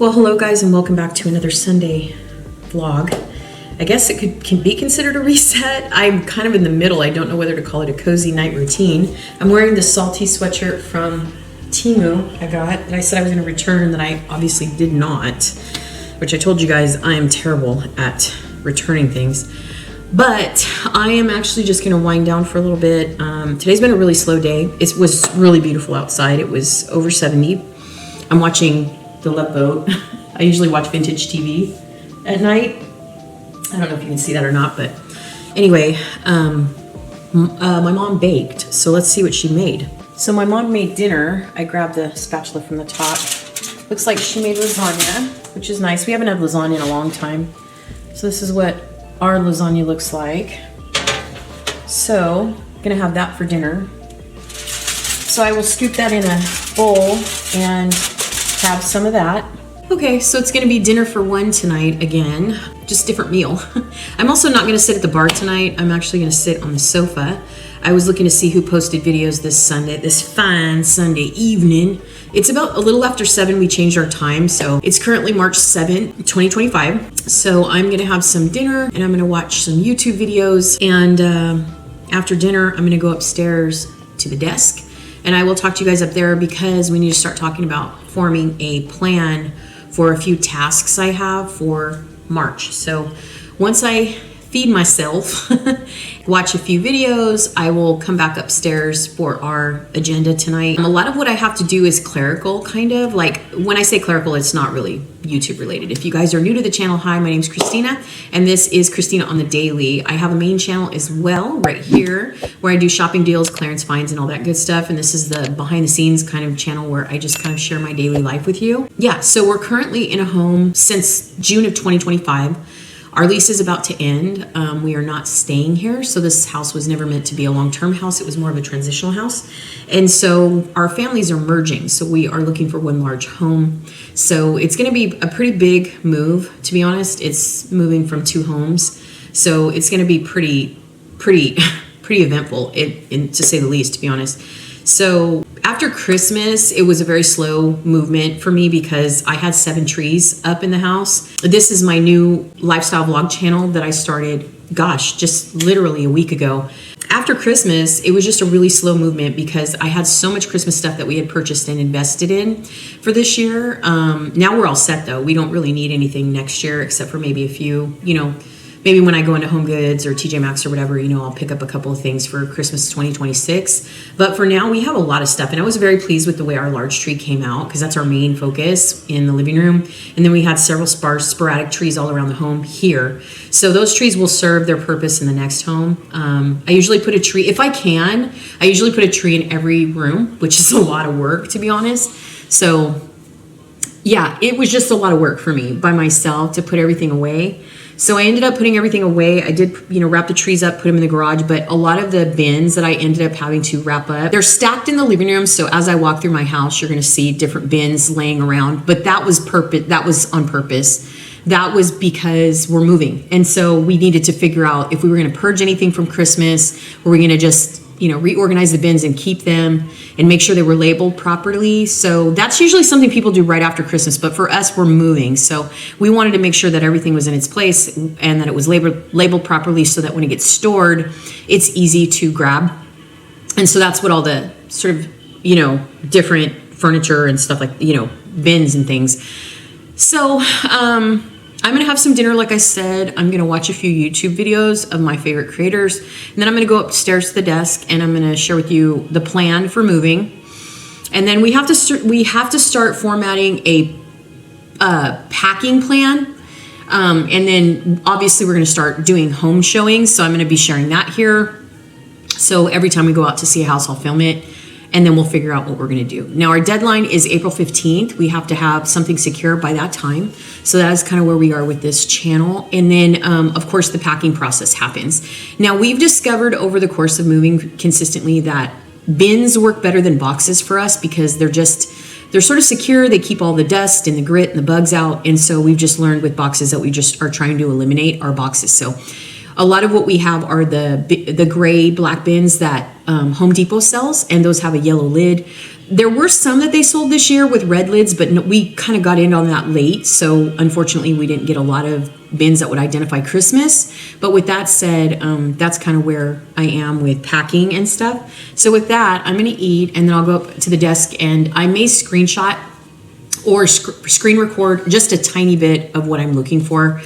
Well, hello guys, and welcome back to another Sunday vlog. I guess it can be considered a reset. I'm kind of in the middle. I don't know whether to call it a cozy night routine. I'm wearing the salty sweatshirt from Temu that I said I was going to return, that I obviously did not, which I told you guys I am terrible at returning things. But I am actually just going to wind down for a little bit. Today's been a really slow day. It was really beautiful outside. It was over 70. I'm watching The Love Boat. I usually watch vintage TV at night. I don't know if you can see that or not, but anyway, my mom baked, so let's see what she made. So my mom made dinner. I grabbed the spatula from the top. Looks like she made lasagna, which is nice. We haven't had lasagna in a long time. So this is what our lasagna looks like. So I'm gonna have that for dinner. So I will scoop that in a bowl and have some of that. Okay, so it's gonna be dinner for one tonight again, just different meal. I'm also not gonna sit at the bar tonight. I'm actually gonna sit on the sofa. I was looking to see who posted videos this fine Sunday evening. It's about a little after 7, we changed our time, so it's currently March 7th, 2025. So I'm gonna have some dinner and I'm gonna watch some YouTube videos, and after dinner, I'm gonna go upstairs to the desk and I will talk to you guys up there because we need to start talking about forming a plan for a few tasks I have for March. So once I feed myself, watch a few videos, I will come back upstairs for our agenda tonight. A lot of what I have to do is clerical, kind of. Like, when I say clerical, it's not really YouTube related. If you guys are new to the channel, hi, my name's Christina, and this is Christina on the Daily. I have a main channel as well, right here, where I do shopping deals, clearance finds, and all that good stuff. And this is the behind the scenes kind of channel where I just kind of share my daily life with you. Yeah, so we're currently in a home since June of 2025. Our lease is about to end. We are not staying here. So this house was never meant to be a long-term house. It was more of a transitional house. And so our families are merging. So we are looking for one large home. So it's going to be a pretty big move, to be honest. It's moving from 2 homes. So it's going to be pretty eventful, to say the least, to be honest. So after Christmas, it was a very slow movement for me because I had 7 trees up in the house. This is my new lifestyle vlog channel that I started, gosh, just literally a week ago. After Christmas, it was just a really slow movement because I had so much Christmas stuff that we had purchased and invested in for this year. Now we're all set though. We don't really need anything next year except for maybe a few, maybe when I go into Home Goods or TJ Maxx or whatever, I'll pick up a couple of things for Christmas 2026. But for now, we have a lot of stuff. And I was very pleased with the way our large tree came out because that's our main focus in the living room. And then we had several sporadic trees all around the home here. So those trees will serve their purpose in the next home. I usually put a tree, if I can, I usually put a tree in every room, which is a lot of work, to be honest. So yeah, it was just a lot of work for me by myself to put everything away. So I ended up putting everything away. I did, wrap the trees up, put them in the garage, but a lot of the bins that I ended up having to wrap up, they're stacked in the living room. So as I walk through my house, you're going to see different bins laying around, but that was on purpose. That was because we're moving. And so we needed to figure out if we were going to purge anything from Christmas, were we going to just reorganize the bins and keep them and make sure they were labeled properly. So that's usually something people do right after Christmas, but for us, we're moving. So we wanted to make sure that everything was in its place and that it was labeled properly so that when it gets stored, it's easy to grab. And so that's what all the sort of, different furniture and stuff like, bins and things. So, I'm going to have some dinner, like I said. I'm going to watch a few YouTube videos of my favorite creators. And then I'm going to go upstairs to the desk and I'm going to share with you the plan for moving. And then we have to start formatting a packing plan. And then obviously we're going to start doing home showings. So I'm going to be sharing that here. So every time we go out to see a house, I'll film it. And then we'll figure out what we're going to do. Now, our deadline is April 15th. We have to have something secure by that time. So that is kind of where we are with this channel. And then, of course, the packing process happens. Now, we've discovered over the course of moving consistently that bins work better than boxes for us because they're sort of secure. They keep all the dust and the grit and the bugs out. And so we've just learned with boxes that we just are trying to eliminate our boxes. So a lot of what we have are the gray black bins that Home Depot sells, and those have a yellow lid. There were some that they sold this year with red lids, but we kind of got in on that late. So unfortunately, we didn't get a lot of bins that would identify Christmas. But with that said, that's kind of where I am with packing and stuff. So with that, I'm going to eat, and then I'll go up to the desk, and I may screenshot or screen record just a tiny bit of what I'm looking for.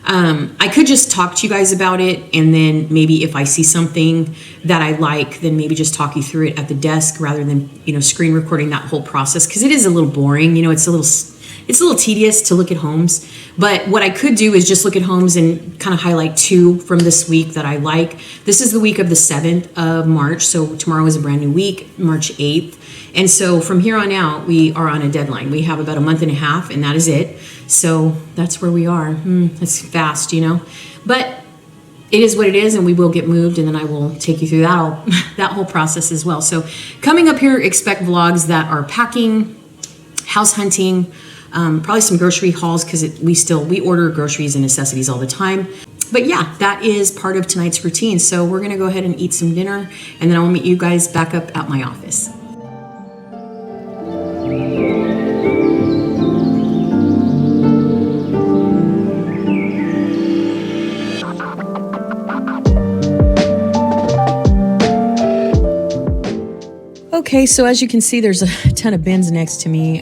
I could just talk to you guys about it, and then maybe if I see something that I like, then maybe just talk you through it at the desk rather than, screen recording that whole process, because it is a little boring. It's a little tedious to look at homes. But what I could do is just look at homes and kind of highlight 2 from this week that I like. This is the week of the 7th of March, so tomorrow is a brand new week, March 8th. And so from here on out, we are on a deadline. We have about a month and a half, and that is it. So that's where we are. It's fast, But it is what it is, and we will get moved, and then I will take you through that whole process as well. So coming up here, expect vlogs that are packing, house hunting, probably some grocery hauls, because we order groceries and necessities all the time. But yeah, that is part of tonight's routine. So we're going to go ahead and eat some dinner, and then I will meet you guys back up at my office. Okay, so as you can see, there's a ton of bins next to me.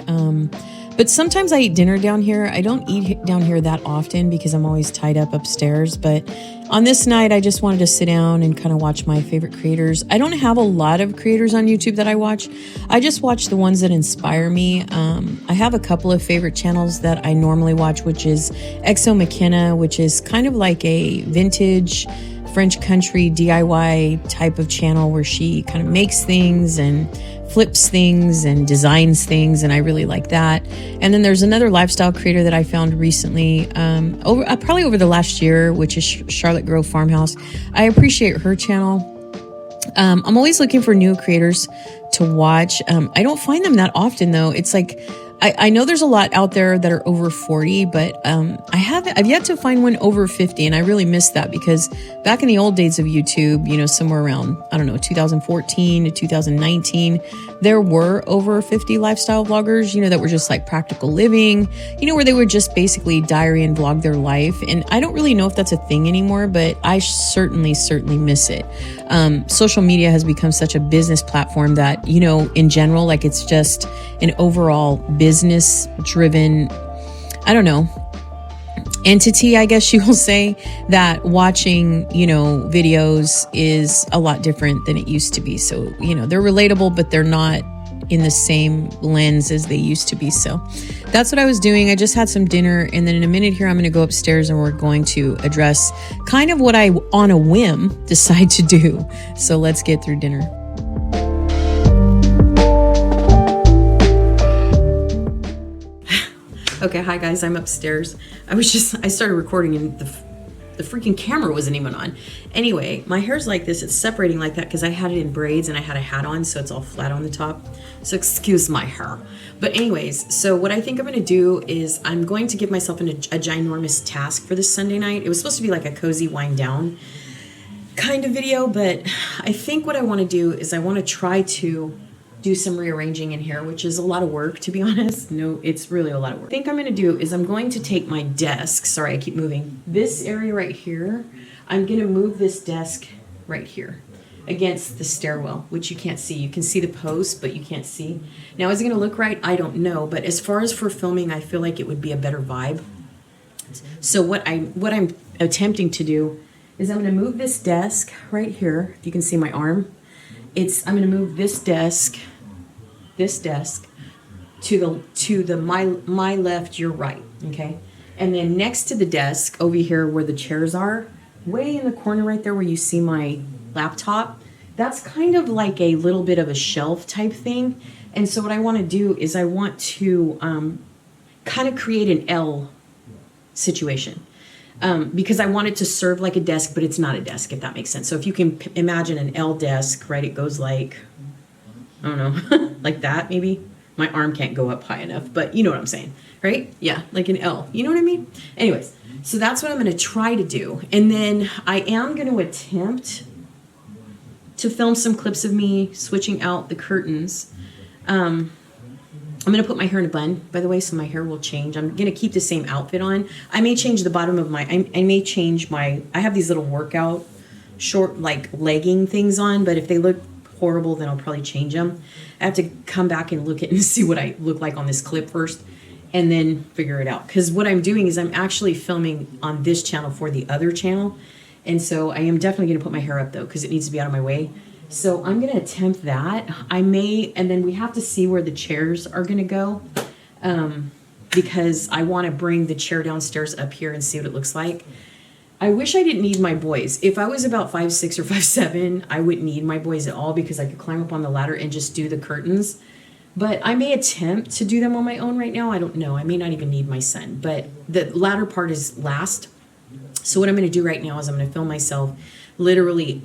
But sometimes I eat dinner down here. I don't eat down here that often because I'm always tied up upstairs. But on this night, I just wanted to sit down and kind of watch my favorite creators. I don't have a lot of creators on YouTube that I watch. I just watch the ones that inspire me. I have a couple of favorite channels that I normally watch, which is Exo McKenna, which is kind of like a vintage French country DIY type of channel where she kind of makes things and flips things and designs things, and I really like that. And then there's another lifestyle creator that I found recently, probably over the last year, which is Charlotte Grove Farmhouse. I appreciate her channel. I'm always looking for new creators to watch. I don't find them that often though. It's like I know there's a lot out there that are over 40, but I've yet to find one over 50, and I really miss that because back in the old days of YouTube, somewhere around, 2014 to 2019, there were over 50 lifestyle vloggers, that were just like practical living, where they would just basically diary and vlog their life. And I don't really know if that's a thing anymore, but I certainly miss it. Social media has become such a business platform that, in general, like it's just an overall business driven, entity, I guess you will say, that watching, videos is a lot different than it used to be. So, they're relatable, but they're not in the same lens as they used to be. So that's what I was doing. I just had some dinner, and then in a minute here, I'm going to go upstairs and we're going to address kind of what I, on a whim, decide to do. So let's get through dinner. Okay, hi guys, I'm upstairs. I started recording and the freaking camera wasn't even on. Anyway, my hair's like this, it's separating like that because I had it in braids and I had a hat on, so it's all flat on the top. So excuse my hair. But anyways, so what I think I'm gonna do is I'm going to give myself a ginormous task for this Sunday night. It was supposed to be like a cozy wind down kind of video, but I think what I wanna do is I wanna try to do some rearranging in here, which is a lot of work, to be honest. No, it's really a lot of work. I think I'm going to do is I'm going to take my desk. Sorry, I keep moving. This area right here, I'm going to move this desk right here against the stairwell, which you can't see. You can see the post, but you can't see. Now, is it going to look right? I don't know. But as far as for filming, I feel like it would be a better vibe. So what I'm attempting to do is I'm going to move this desk right here. If you can see my arm, I'm going to move this desk to the my left, your right, okay? And then next to the desk over here where the chairs are, way in the corner right there where you see my laptop, that's kind of like a little bit of a shelf type thing. And so what I want to do is I want to kind of create an L situation. Because I want it to serve like a desk, but it's not a desk, if that makes sense. So if you can imagine an L desk, right, it goes like, I don't know, like that maybe. My arm can't go up high enough, but you know what I'm saying, right? Yeah, like an L. You know what I mean? Anyways, so that's what I'm going to try to do. And then I am going to attempt to film some clips of me switching out the curtains. I'm going to put my hair in a bun, by the way, so my hair will change. I'm going to keep the same outfit on. I may change the bottom of my, I may change my, I have these little workout short like legging things on, but if they look horrible, then I'll probably change them. I have to come back and look at and see what I look like on this clip first and then figure it out. Because what I'm doing is I'm actually filming on this channel for the other channel. And so I am definitely going to put my hair up though, because it needs to be out of my way. So I'm going to attempt that. I may, and then we have to see where the chairs are going to go, because I want to bring the chair downstairs up here and see what it looks like. I wish I didn't need my boys. If I was about 5'6" or 5'7", I wouldn't need my boys at all because I could climb up on the ladder and just do the curtains. But I may attempt to do them on my own right now. I don't know. I may not even need my son. But the ladder part is last. So what I'm going to do right now is I'm going to film myself literally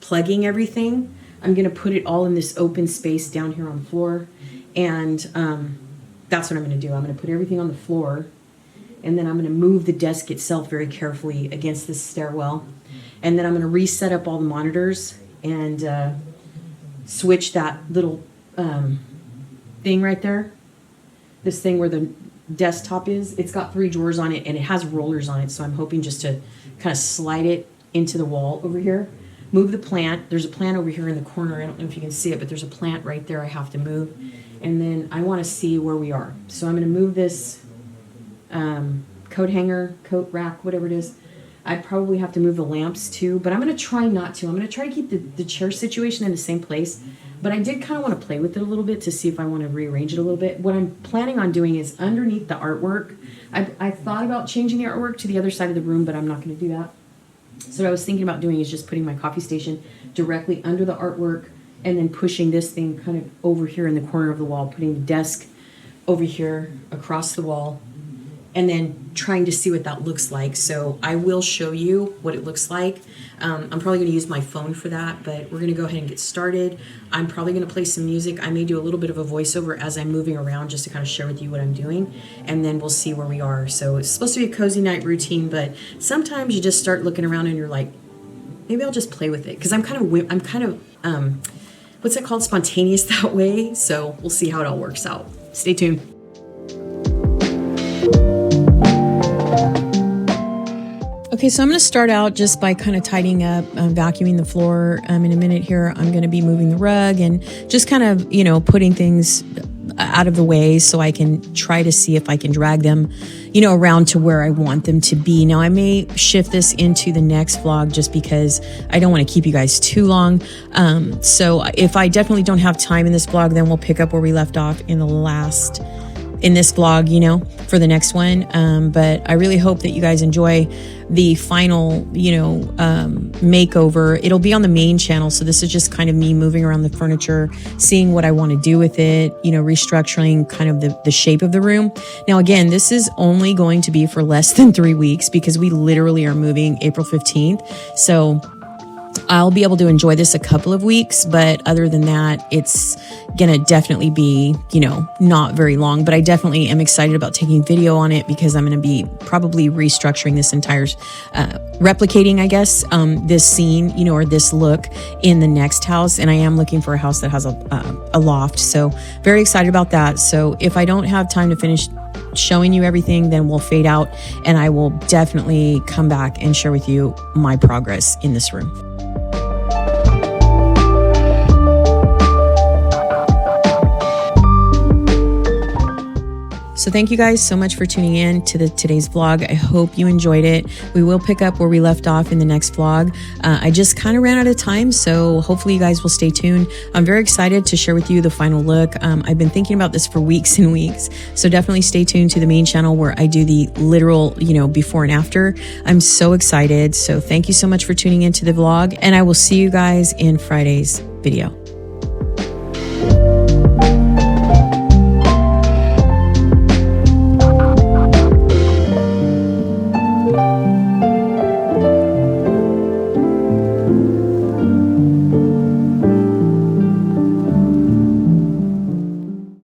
unplugging everything. I'm going to put it all in this open space down here on the floor. And that's what I'm going to do. I'm going to put everything on the floor. And then I'm going to move the desk itself very carefully against this stairwell. And then I'm going to reset up all the monitors and switch that little thing right there. This thing where the desktop is. It's got 3 drawers on it and it has rollers on it. So I'm hoping just to kind of slide it into the wall over here. Move the plant. There's a plant over here in the corner. I don't know if you can see it, but there's a plant right there I have to move. And then I want to see where we are. So I'm going to move this coat hanger, coat rack, whatever it is. I probably have to move the lamps too, but I'm going to try not to. I'm going to try to keep the chair situation in the same place, but I did kind of want to play with it a little bit to see if I want to rearrange it a little bit. What I'm planning on doing is underneath the artwork, I thought about changing the artwork to the other side of the room, but I'm not going to do that. So what I was thinking about doing is just putting my coffee station directly under the artwork and then pushing this thing kind of over here in the corner of the wall, putting the desk over here across the wall, and then trying to see what that looks like. So I will show you what it looks like. I'm probably going to use my phone for that, but we're going to go ahead and get started. I'm probably going to play some music. I may do a little bit of a voiceover as I'm moving around just to kind of share with you what I'm doing, and then we'll see where we are. So it's supposed to be a cozy night routine, but sometimes you just start looking around and you're like, maybe I'll just play with it, because I'm kind of what's it called, spontaneous that way. So we'll see how it all works out. Stay tuned. Okay, so I'm going to start out just by kind of tidying up, vacuuming the floor. In a minute here, I'm going to be moving the rug and just kind of, putting things out of the way so I can try to see if I can drag them, around to where I want them to be. Now, I may shift this into the next vlog just because I don't want to keep you guys too long. So if I definitely don't have time in this vlog, then we'll pick up where we left off in this vlog, for the next one. But I really hope that you guys enjoy the final, makeover. It'll be on the main channel. So this is just kind of me moving around the furniture, seeing what I want to do with it, restructuring kind of the shape of the room. Now, again, this is only going to be for less than 3 weeks because we literally are moving April 15th. So I'll be able to enjoy this a couple of weeks, but other than that, it's gonna definitely be, not very long. But I definitely am excited about taking video on it because I'm gonna be probably restructuring this entire, replicating, I guess, this scene, or this look in the next house. And I am looking for a house that has a loft. So very excited about that. So if I don't have time to finish showing you everything, then we'll fade out and I will definitely come back and share with you my progress in this room. So thank you guys so much for tuning in to today's vlog. I hope you enjoyed it. We will pick up where we left off in the next vlog. I just kind of ran out of time, so hopefully you guys will stay tuned. I'm very excited to share with you the final look. I've been thinking about this for weeks and weeks, so definitely stay tuned to the main channel where I do the literal, before and after. I'm so excited. So thank you so much for tuning into the vlog, and I will see you guys in Friday's video.